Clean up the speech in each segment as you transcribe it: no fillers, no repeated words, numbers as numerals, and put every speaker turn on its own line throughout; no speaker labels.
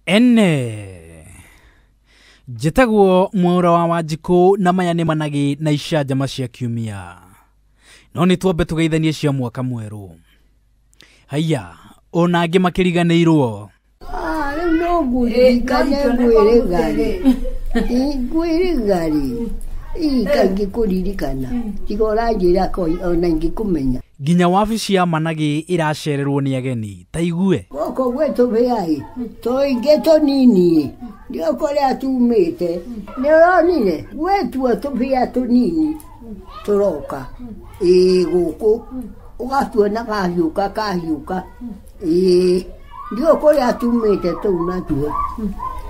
ene Jetagwo Mwaura wa Wanjiku na maya nĩ managi na icanjama cia kiumia. No nĩ twambe tũgeithanie cia mwaka mwerũ. Haiya, ona angĩ makĩriganĩirwo.
Rĩu no ngũririkane ngwĩrĩgari. Kaingĩ kũririkana. Tiga ũranjĩra ona ingĩkũmenya. Nginya wabici ya managi ĩracererwo nĩ ageni. Ta igue. Gũkũ gwĩtũ bĩai. Tũingĩ tũnini. Ndio kũrĩa tumĩte. Nĩ ũronire gwĩtuo tũbĩa tũnini. Tũroka. Gũkũ. Ũgatuona kahiũka. Ndio kũrĩa tumĩte tũu natuo.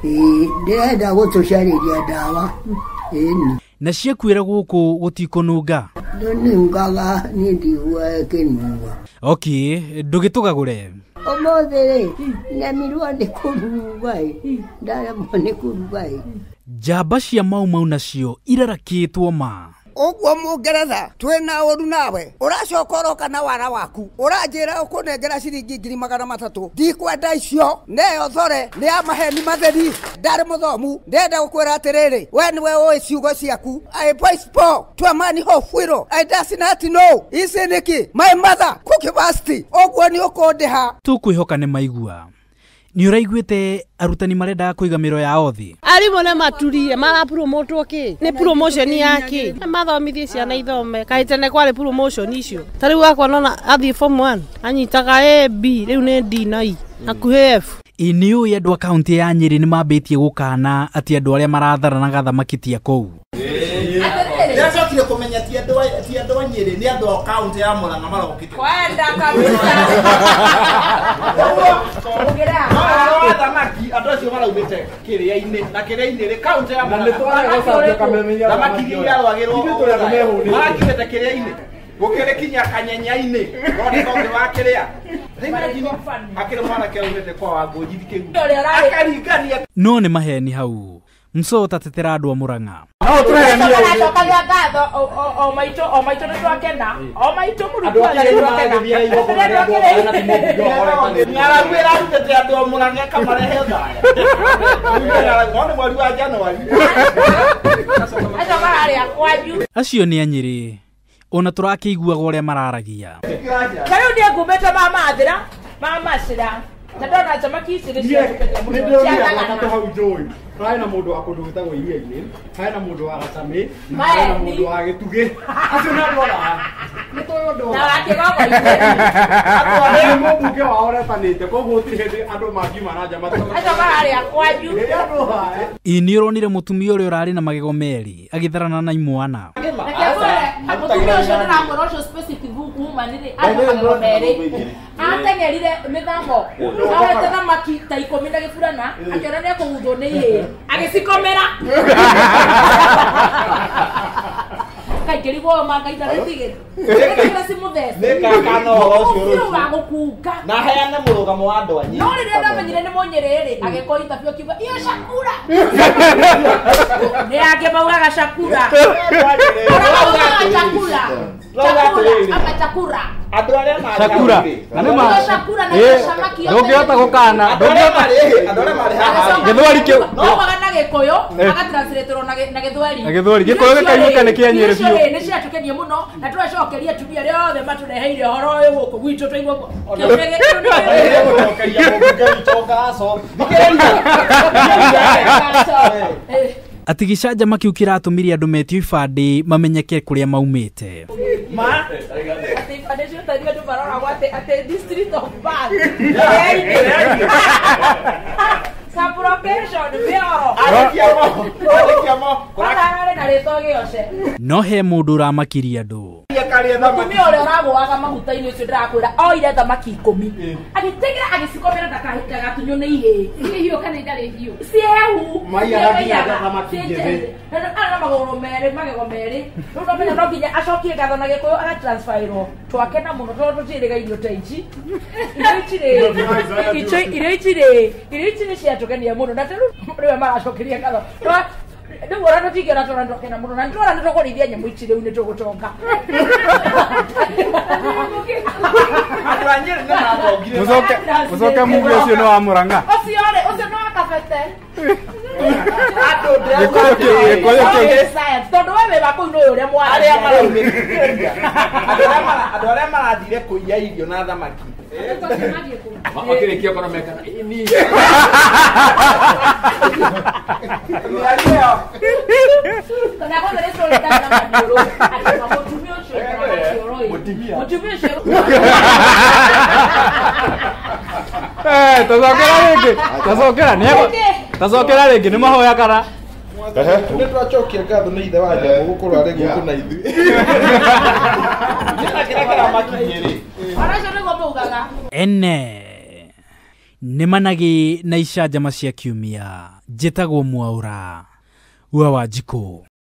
Ndĩrenda gũtũcarĩria ndawa. Na ciakwĩra gũkũ gũtikũnunga. Ndũnungaga nĩ ndigua kĩnunga. Okay, ndũgĩtũgagũre. Ũmũthĩ nemirwo nĩ kũruga. Ndaremwo nĩ kũruga. Njamba cia mau nacio irarakĩtwo ma.
Ogwo Mũngeretha twina ũru nawe ũracoka ũroka na wara waku ũranjĩra ũkũnengera ciringi 300 ndikwenda icio neyo thore nĩ ya maheni matheri ndarĩ mũthomu ndenda gũkwĩra atĩrĩrĩ we nĩwe ũĩ ciugo ciaku I voice po twamani hofwiro I does not know ici nĩkĩ my mother kũkĩbasti ogwo nĩ ũkũndĩha
tũkwĩhoka nĩ maigua. Nĩ ũraiguĩte arutani marenda kũiga mĩro yao thĩ.
Arimũ nĩ maturie marapromotwo kĩ? Nĩ promotion yake. Mathomithie ciana ithome. Kaĩ tene kwarĩ promotion icio. Ta rĩu akwa nona athiĩ form 1 anyitaga A B rĩu nĩ D na E hakuhĩ F.
Nĩ ũĩ andũ a kaunti ya Nyeri nĩ mambĩtie gũkana atĩ andũ arĩa maratharanaga thamaki tia kũu.
Nĩacokire kũmenya ti andũ a Nyeri nĩ andũ a kaunti ya Murang'a marokĩte.
Kwenda kabisa.
Thamaki andũ acio maraumĩte kĩrĩa-inĩ na kĩrĩa-inĩ rĩ kaunti ya Murang'a. Thamaki iria rwagĩrwo marakĩrĩte kĩrĩa-inĩ gũkĩrĩ kinya kanyenya-inĩ rwagĩrwo wa kĩrĩa. Akĩrĩ mwana kĩaumĩte kwa Wangũnji kĩu akaringania.
No nĩ maheni hau. Msota tetera andũ a Murang'a.
No tũrehenia acokagia ngatho o maitũ nĩ twakena. O maitũ mũrutwo nĩ twakena.
Nĩaragwĩra arutĩte andũ a Murang'a kamarehe thayũ. No nĩ mweri wa Januari.
Acoka harĩa kwanyu.
Acio nĩ a Nyeri. Ona tũrakĩiguaga ũrĩa mararagia.
Rĩu nĩ ngumĩte mamacĩra. Tadona thamaki ici nĩ ciatũkĩte mũno.
Ciagagana hau njũĩ. Hae na mũndũ wa kũndũ gĩtagwo iria-inĩ, hae na mũndũ wa Gacamĩ, hae na mũndũ wa Gĩtugĩ. Acio nĩ andũ aya. Nĩ tũyũ
na wakĩgogwo-inĩ.
Andũ mũmbunge wao retanĩte, koguo gũtirĩ hĩndĩ andũ mangiuma na njama.
Acoka harĩa kwanyu.
Nĩ ũronire mũtumia ũrĩa ũrarĩ na magego merĩ agĩtharana na imwana.
Mũtumia ũcio ndĩramwĩra ũcio specific woman-rĩ arĩ na magego merĩ. Ateng'erire mĩthamo. Ahete thamaki ta 10 na gĩburana akĩona nĩ ekũguthwo nĩ ihĩĩ. Agĩcikomera. Kaingĩrigwo mangaita rĩtigĩ. Nĩkĩra cimuthece.
Nĩkakana ũhoro ũcio rũciũ.
Ũgagũkunga.
Na heane mũrũgamo wa andũ anyi.
No rĩrĩa ndamenyire nĩ Mũnyerĩ-rĩ agĩkora interview akiuga iyo Shakura. Nĩ angĩ maugaga Shakura. Chakura.
Andũ arĩa marĩ
Shakura.
Shakura na Shamaki.
Ndũngĩhota gũkana.
Andũ arĩa marĩ haha.
Gĩthweri kĩu.
No wagana Gĩkũyũ agatranslatorwo na Gĩthweri.
Na Gĩthweri Gĩkũyũ gĩkaiguĩka nĩ kĩa Nyeri biũ.
Nĩ ciatũkenia mũno na tũracokeria atumia rĩothe matũreheire ũhoro ũyũ gũkũ gwitũ tũigua.
Atĩ gĩcanjama kĩu kĩratũmire andũ metio ibandĩ mamenyeke kũrĩa maumĩte.
District of Bath.
No he mũndũ ũramakirie andũ.
Mũtumia ũrĩa ũragũaga maguta-inĩ ũcio ndĩrakwĩra oire thamaki 10 agĩteng'era agĩcikomera ndagatunywo nĩ ihĩĩ. Hiũ kana itarĩ hiũ ciehu ana magego merĩ rĩu no menya no nginya acokie ngatho na Gĩkũyũ agatransferwo twakena mũno tondũ tũtirĩga irio ta ici. Irio ici nĩ ciatũkenia mũno na rĩu rĩwe maracokeria ngatho. Ndio ora tutigera turandoke na muno na ndora ndoko rithia nyamu ichi riu ni tugutonga.
Atwanyere na mabogire.
Musoke mugi ucio no wa Muranga.
Ucio no akabete. Tondu wewe bako ino uria mwana.
Aria maraumiriria. Andu aria marathire kuiya irio na thamaki.
Wakirikia kono meka. Ni.
Kana kwa ile story tata na madoro. Akisema mutumia ucio kana kioroi. Mutumia ucio.
Tazokera rĩngĩ nĩ mahoya kana
Nĩ twacokia ngatho nĩ ithe wa nyamũ gũkorwo arĩ gũkũ na ithuĩ. Kĩra makinyĩrĩ.
Aracio nĩ gũtũgaga.
ene nĩ managĩ na icanjama cia kiumia njĩtagwo Mwaũra wa Wanjikũ.